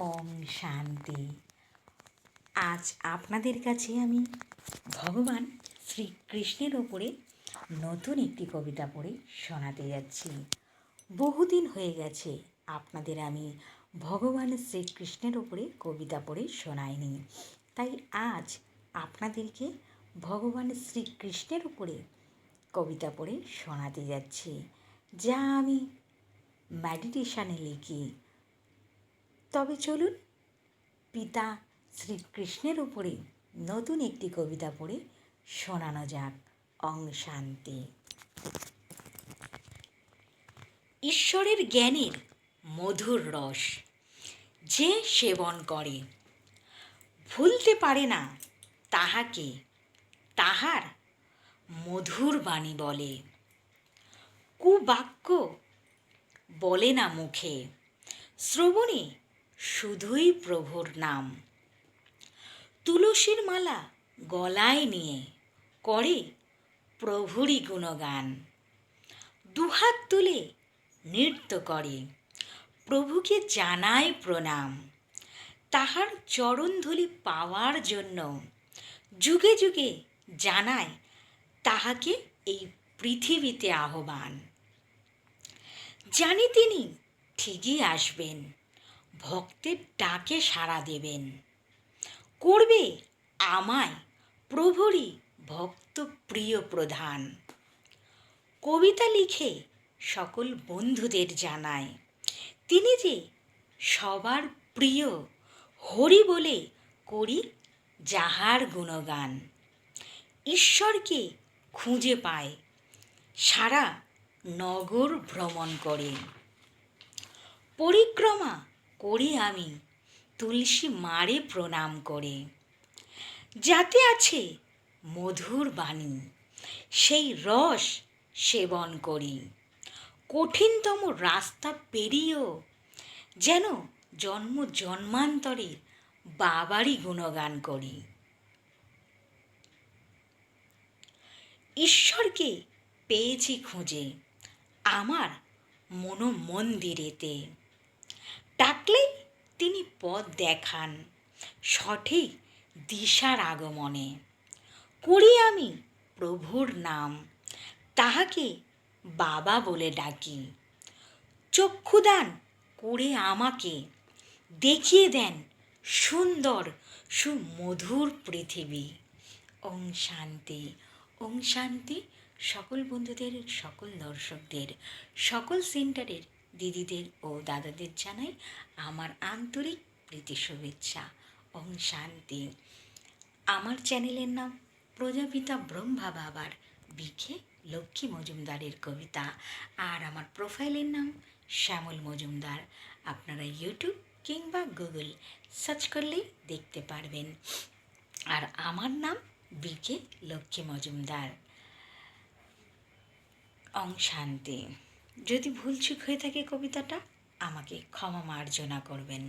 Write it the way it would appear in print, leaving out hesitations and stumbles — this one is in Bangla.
ওম শান্তি। আজ আপনাদের কাছে আমি ভগবান শ্রীকৃষ্ণের ওপরে নতুন একটি কবিতা পড়ে শোনাতে যাচ্ছি। বহুদিন হয়ে গেছে আপনাদের আমি ভগবান শ্রীকৃষ্ণের ওপরে কবিতা পড়ে শোনাইনি, তাই আজ আপনাদেরকে ভগবান শ্রীকৃষ্ণের উপরে কবিতা পড়ে শোনাতে যাচ্ছি, যা আমি মেডিটেশানে লিখি। তবে চলুন পিতা শ্রীকৃষ্ণের উপরে নতুন একটি কবিতা পড়ে শোনানো যাক। ওম শান্তি। ঈশ্বরের জ্ঞানের মধুর রস যে সেবন করে, ভুলতে পারে না তাহাকে, তাহার মধুর বাণী বলে। কুবাক্য বলে না মুখে, শ্রবণে শুধুই প্রভুর নাম। তুলসীর মালা গলায় নিয়ে করে প্রভুরই গুণগান। দুহাত তুলে নৃত্য করে, প্রভুকে জানায় প্রণাম। তাহার চরণধূলি পাওয়ার জন্য যুগে যুগে জানায় তাহাকে এই পৃথিবীতে আহ্বান। জানি তিনি ঠিকই আসবেন, ভক্তের ডাকে সাড়া দেবেন। করবে আমায় প্রভুরই ভক্ত প্রিয় প্রধান। কবিতা লিখে সকল বন্ধুদের জানায়, তিনি যে সবার প্রিয়। হরি বলে করি যাহার গুণগান। ঈশ্বরকে খুঁজে পায় সারা নগর ভ্রমণ করে। পরিক্রমা করি আমি তুলসী মারে প্রণাম করে। যাতে আছে মধুর বাণী, সেই রস সেবন করি। কঠিনতম রাস্তা পেরিয়েও যেন জন্ম জন্মান্তরে বাবারই গুণগান করি। ঈশ্বরকে পেয়েছি খুঁজে আমার মনোমন্দিরেতে। ডাকলেই তিনি পথ দেখান সঠিক দিশার আগমনে। করি আমি প্রভুর নাম, তাহাকে বাবা বলে ডাকি। চক্ষুদান করে আমাকে দেখিয়ে দেন সুন্দর সুমধুর পৃথিবী। ওম শান্তি। ওম শান্তি। সকল বন্ধুদের, সকল দর্শকদের, সকল সেন্টারের দিদিদের ও দাদাদের জানাই আমার আন্তরিক প্রীতি শুভেচ্ছা। ওম শান্তি। আমার চ্যানেলের নাম প্রজাপিতা ব্রহ্মা বাবার বিখে লক্ষ্মী মজুমদারের কবিতা, আর আমার প্রোফাইলের নাম শ্যামল মজুমদার। আপনারা ইউটিউব কিংবা গুগল সার্চ করলেই দেখতে পারবেন। আর আমার নাম বিকে লক্ষ্মী মজুমদার। ওম শান্তি। যদি ভুলচুক হয়ে থাকে কবিতাটা, আমাকে ক্ষমা মার্জনা করবেন।